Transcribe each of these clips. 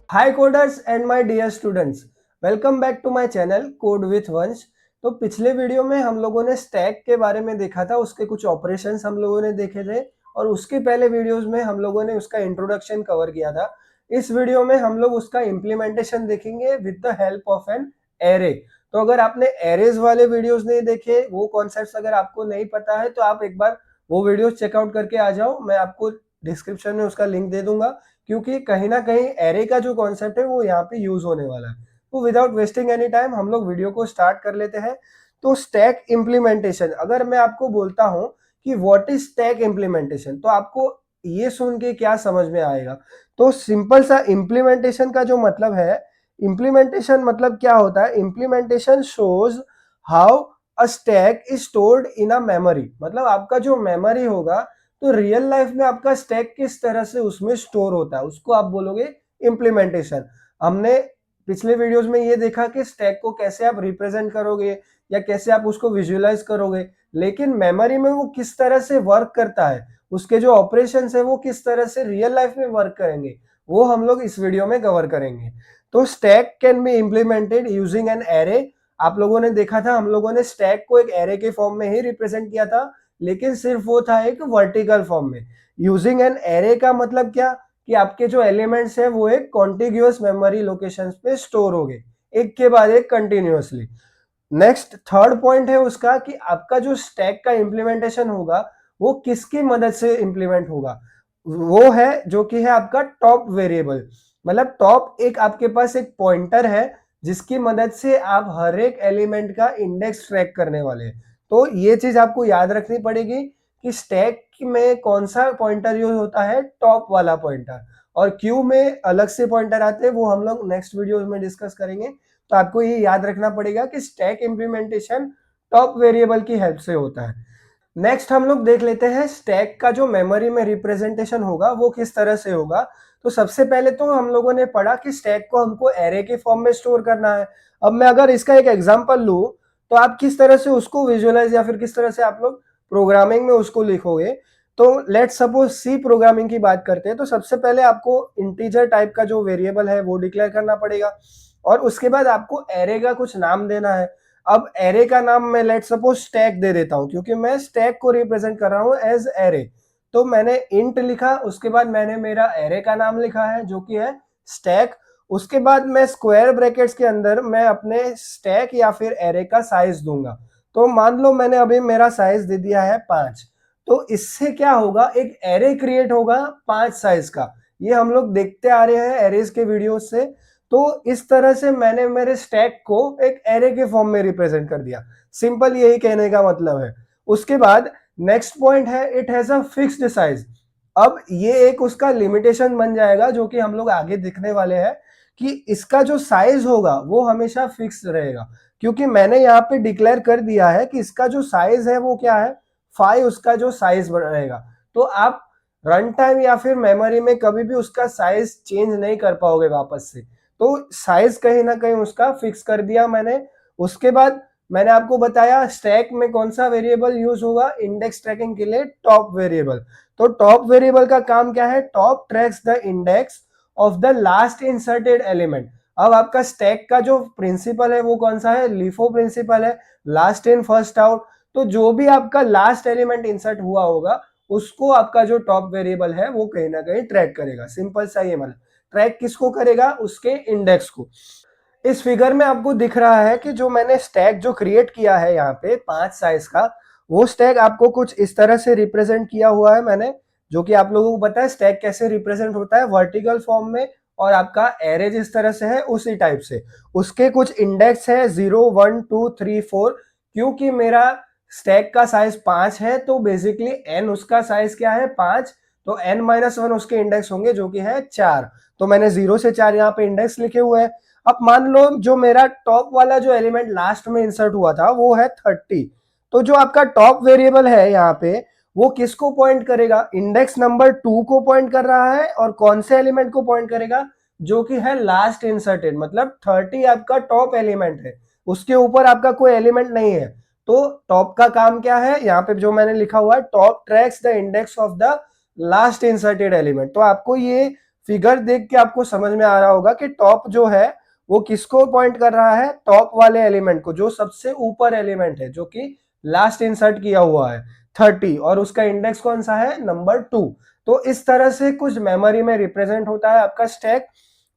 Hi coders and my dear students, welcome back to my channel code with Vansh. तो पिछले video में हम लोगों ने स्टैक के बारे में देखा था, उसके कुछ ऑपरेशंस हम लोगों ने देखे थे और उसके पहले वीडियोस में हम लोगों ने उसका इंट्रोडक्शन कवर किया था। इस वीडियो में हम लोग उसका इम्प्लीमेंटेशन देखेंगे with the help of an array. तो अगर आपने एरेज वाले वीडियोस नहीं देखे, वो कॉन्सेप्ट्स अगर आपको नहीं पता है तो आप एक बार वो वीडियो चेकआउट करके आ जाओ। मैं आपको डिस्क्रिप्शन में उसका लिंक दे दूंगा, क्योंकि कहीं ना कहीं एरे का जो कॉन्सेप्ट है वो यहाँ पे यूज होने वाला है। तो विदाउट वेस्टिंग एनी टाइम हम लोग वीडियो को स्टार्ट कर लेते हैं। तो स्टैक इम्प्लीमेंटेशन, अगर मैं आपको बोलता हूँ कि व्हाट इज स्टैक इम्प्लीमेंटेशन, तो आपको ये सुन के क्या समझ में आएगा? तो सिंपल सा इम्प्लीमेंटेशन का जो मतलब है, इम्प्लीमेंटेशन मतलब क्या होता है? Implementation shows how a stack is stored in a memory. मतलब आपका जो मेमोरी होगा, तो रियल लाइफ में आपका स्टैक किस तरह से उसमें स्टोर होता है, उसको आप बोलोगे इम्प्लीमेंटेशन। हमने पिछले वीडियोस में ये देखा कि स्टैक को कैसे आप रिप्रेजेंट करोगे या कैसे आप उसको विजुअलाइज करोगे, लेकिन मेमोरी में वो किस तरह से वर्क करता है, उसके जो ऑपरेशंस है वो किस तरह से रियल लाइफ में वर्क करेंगे, वो हम लोग इस वीडियो में कवर करेंगे। तो stack can be implemented using an array. आप लोगों ने देखा था, हम लोगों ने स्टैक को एक एरे के फॉर्म में ही रिप्रेजेंट किया था, लेकिन सिर्फ वो था एक वर्टिकल फॉर्म में। यूजिंग एन एरे का मतलब क्या कि आपके जो एलिमेंट्स है वो एक कॉन्टिग्यूअस मेमोरी लोकेशंस पे स्टोर हो गए, एक के बाद एक कंटिन्यूअसली। नेक्स्ट थर्ड पॉइंट है उसका कि आपका जो स्टैक का इंप्लीमेंटेशन होगा वो किसकी मदद से इंप्लीमेंट होगा। वो है जो कि है आपका टॉप वेरिएबल। मतलब टॉप एक आपके पास एक पॉइंटर है जिसकी मदद से आप हर एक एलिमेंट का इंडेक्स ट्रैक करने वाले हैं। तो ये चीज आपको याद रखनी पड़ेगी कि स्टैक में कौन सा पॉइंटर यूज होता है, टॉप वाला पॉइंटर। और क्यू में अलग से पॉइंटर आते हैं, वो हम लोग नेक्स्ट वीडियो में डिस्कस करेंगे। तो आपको ये याद रखना पड़ेगा कि स्टैक इंप्लीमेंटेशन टॉप वेरिएबल की हेल्प से होता है। नेक्स्ट हम लोग देख लेते हैं स्टैक का जो मेमोरी में रिप्रेजेंटेशन होगा वो किस तरह से होगा। तो सबसे पहले तो हम लोगों ने पढ़ा कि स्टैक को हमको एरे के फॉर्म में स्टोर करना है। अब मैं अगर इसका एक एग्जांपल लूं, तो आप किस तरह से उसको विजुअलाइज या फिर किस तरह से आप लोग प्रोग्रामिंग में उसको लिखोगे। तो लेट सपोज सी प्रोग्रामिंग की बात करते हैं, तो सबसे पहले आपको इंटीजर टाइप का जो वेरिएबल है वो डिक्लेयर करना पड़ेगा और उसके बाद आपको एरे का कुछ नाम देना है। अब एरे का नाम मैं लेट सपोज स्टैक दे देता हूं, क्योंकि मैं स्टैक को रिप्रेजेंट कर रहा हूं एज एरे। तो मैंने इंट लिखा, उसके बाद मैंने मेरा एरे का नाम लिखा है जो कि है स्टैक। उसके बाद मैं स्क्वायर ब्रैकेट्स के अंदर मैं अपने स्टैक या फिर एरे का साइज दूंगा। तो मान लो मैंने अभी मेरा साइज दे दिया है 5। तो इससे क्या होगा, एक एरे क्रिएट होगा 5 साइज का। ये हम लोग देखते आ रहे हैं एरेज के वीडियो से। तो इस तरह से मैंने मेरे स्टैक को एक एरे के फॉर्म में रिप्रेजेंट कर दिया। सिंपल यही कहने का मतलब है। उसके बाद नेक्स्ट पॉइंट है, it has a fixed size. अब ये एक उसका लिमिटेशन बन जाएगा जो कि हम लोग आगे दिखने वाले हैं, कि इसका जो साइज होगा वो हमेशा फिक्स रहेगा, क्योंकि मैंने यहाँ पे डिक्लेयर कर दिया है कि इसका जो साइज है वो क्या है, 5 उसका जो साइज रहेगा। तो आप रन टाइम या फिर मेमोरी में कभी भी उसका साइज चेंज नहीं कर पाओगे वापस से। तो साइज कहीं ना कहीं उसका फिक्स कर दिया मैंने। उसके बाद मैंने आपको बताया स्टैक में कौन सा वेरिएबल यूज होगा इंडेक्स ट्रैकिंग के लिए, टॉप वेरिएबल। तो टॉप वेरिएबल का काम क्या है, top tracks the index of the last inserted element. अब आपका स्टैक का जो प्रिंसिपल है वो कौन सा है, लिफो प्रिंसिपल है, लास्ट इन फर्स्ट आउट। तो जो भी आपका लास्ट एलिमेंट इंसर्ट हुआ होगा उसको आपका जो टॉप वेरिएबल है वो कहीं ना कहीं ट्रैक करेगा। सिंपल सा ये मतलब ट्रैक किसको करेगा, उसके इंडेक्स को। इस फिगर में आपको दिख रहा है कि जो मैंने स्टैक जो क्रिएट किया है यहाँ पे 5 साइज का, वो स्टैक आपको कुछ इस तरह से रिप्रेजेंट किया हुआ है मैंने। जो कि आप लोगों को पता है स्टैक कैसे रिप्रेजेंट होता है, वर्टिकल फॉर्म में। और आपका एरे जिस तरह से है उसी टाइप से। उसके कुछ इंडेक्स है 0 1 2 3 4। क्योंकि मेरा स्टैक का साइज 5 है तो बेसिकली एन उसका साइज क्या है, 5। तो एन माइनस 1 उसके इंडेक्स होंगे जो कि है 4। तो मैंने 0 से 4 यहाँ पे इंडेक्स लिखे हुए हैं। अब मान लो जो मेरा टॉप वाला जो एलिमेंट लास्ट में इंसर्ट हुआ था वो है 30। तो जो आपका टॉप वेरिएबल है यहाँ पे वो किसको पॉइंट करेगा, इंडेक्स नंबर 2 को पॉइंट कर रहा है। और कौन से एलिमेंट को पॉइंट करेगा, जो कि है लास्ट इंसर्टेड। मतलब 30 आपका टॉप एलिमेंट है, उसके ऊपर आपका कोई एलिमेंट नहीं है। तो टॉप का काम क्या है, यहाँ पे जो मैंने लिखा हुआ है, top tracks the index of the last inserted element. तो आपको ये फिगर देख के आपको समझ में आ रहा होगा कि टॉप जो है वो किसको पॉइंट कर रहा है, टॉप वाले एलिमेंट को, जो सबसे ऊपर एलिमेंट है, जो कि लास्ट इंसर्ट किया हुआ है 30, और उसका इंडेक्स कौन सा है, नंबर 2। तो इस तरह से कुछ मेमोरी में रिप्रेजेंट होता है आपका स्टैक।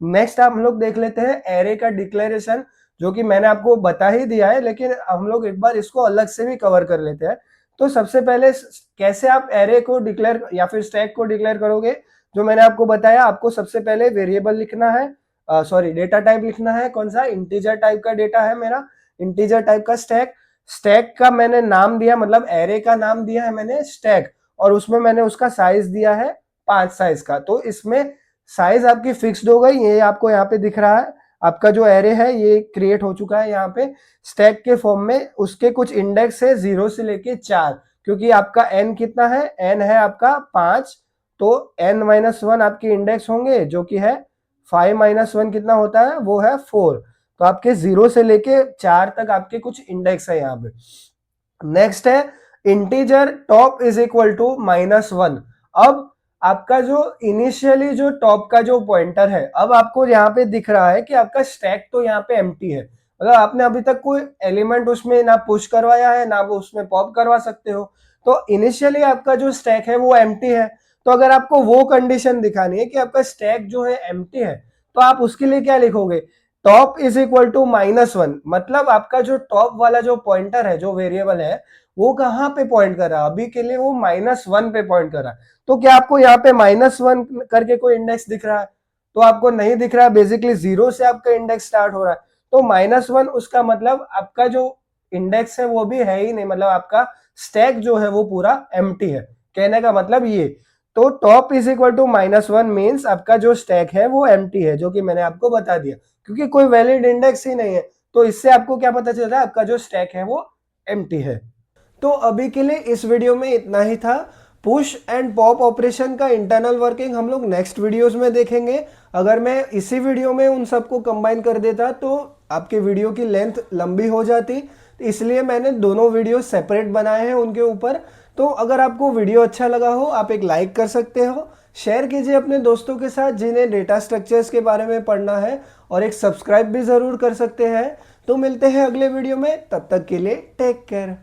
नेक्स्ट हम लोग देख लेते हैं एरे का डिक्लेरेशन, जो कि मैंने आपको बता ही दिया है, लेकिन हम लोग एक बार इसको अलग से भी कवर कर लेते हैं। तो सबसे पहले कैसे आप एरे को डिक्लेयर या फिर स्टैक को डिक्लेयर करोगे, जो मैंने आपको बताया, आपको सबसे पहले वेरिएबल लिखना है, सॉरी डेटा टाइप लिखना है, कौन सा, इंटीजर टाइप का डेटा है मेरा, इंटीजर टाइप का स्टैक। स्टैक का मैंने नाम दिया, मतलब एरे का नाम दिया है मैंने स्टैक, और उसमें मैंने उसका साइज दिया है 5 साइज का। तो इसमें साइज आपकी फिक्स्ड हो गई, ये आपको यहाँ पे दिख रहा है, आपका जो एरे है ये क्रिएट हो चुका है यहाँ पे स्टैक के फॉर्म में। उसके कुछ इंडेक्स है 0 से लेके 4, क्योंकि आपका n कितना है, n है आपका 5, तो n-1 आपके इंडेक्स होंगे, जो कि है 5-1 कितना होता है, वो है 4। तो आपके 0 से लेके 4 तक आपके कुछ इंडेक्स है यहाँ पे। नेक्स्ट है integer top is equal to -1। अब आपका जो इनिशियली जो टॉप का जो पॉइंटर है, अब आपको यहाँ पे दिख रहा है कि आपका स्टैक तो यहाँ पे एम्प्टी है, मतलब आपने अभी तक कोई एलिमेंट उसमें ना पुश करवाया है, ना वो उसमें पॉप करवा सकते हो। तो इनिशियली आपका जो स्टैक है वो एम्प्टी है। तो अगर आपको वो कंडीशन दिखानी है कि आपका स्टैक जो है एम्प्टी है, तो आप उसके लिए क्या लिखोगे, टॉप इज इक्वल टू -1, मतलब आपका जो टॉप वाला जो पॉइंटर है, जो वेरिएबल है, वो कहाँ पे पॉइंट कर रहा है, अभी के लिए वो -1 पे पॉइंट कर रहा है। तो क्या आपको यहाँ पे -1 करके कोई इंडेक्स दिख रहा है, तो आपको नहीं दिख रहा है, बेसिकली 0 से आपका इंडेक्स स्टार्ट हो रहा है। तो -1 उसका मतलब आपका जो इंडेक्स है वो भी है ही नहीं, मतलब आपका स्टैक जो है वो पूरा एम्प्टी है, कहने का मतलब ये। तो top is equal to -1 means आपका जो स्टैक है वो एम्प्टी है, जो कि मैंने आपको बता दिया, क्योंकि कोई वैलिड इंडेक्स ही नहीं है। तो इससे आपको क्या पता चल रहा है, आपका जो स्टैक है वो एम्प्टी है। तो अभी के लिए इस वीडियो में इतना ही था। पुश एंड पॉप ऑपरेशन का इंटरनल वर्किंग हम लोग नेक्स्ट वीडियोस में देखेंगे। अगर मैं इसी वीडियो में उन सबको कंबाइन कर देता तो आपके वीडियो की लेंथ लंबी हो जाती, तो इसलिए मैंने दोनों वीडियो सेपरेट बनाए हैं उनके ऊपर। तो अगर आपको वीडियो अच्छा लगा हो, आप एक लाइक कर सकते हो, शेयर कीजिए अपने दोस्तों के साथ जिन्हें डेटा स्ट्रक्चर्स के बारे में पढ़ना है, और एक सब्सक्राइब भी ज़रूर कर सकते हैं। तो मिलते हैं अगले वीडियो में, तब तक के लिए टेक केयर।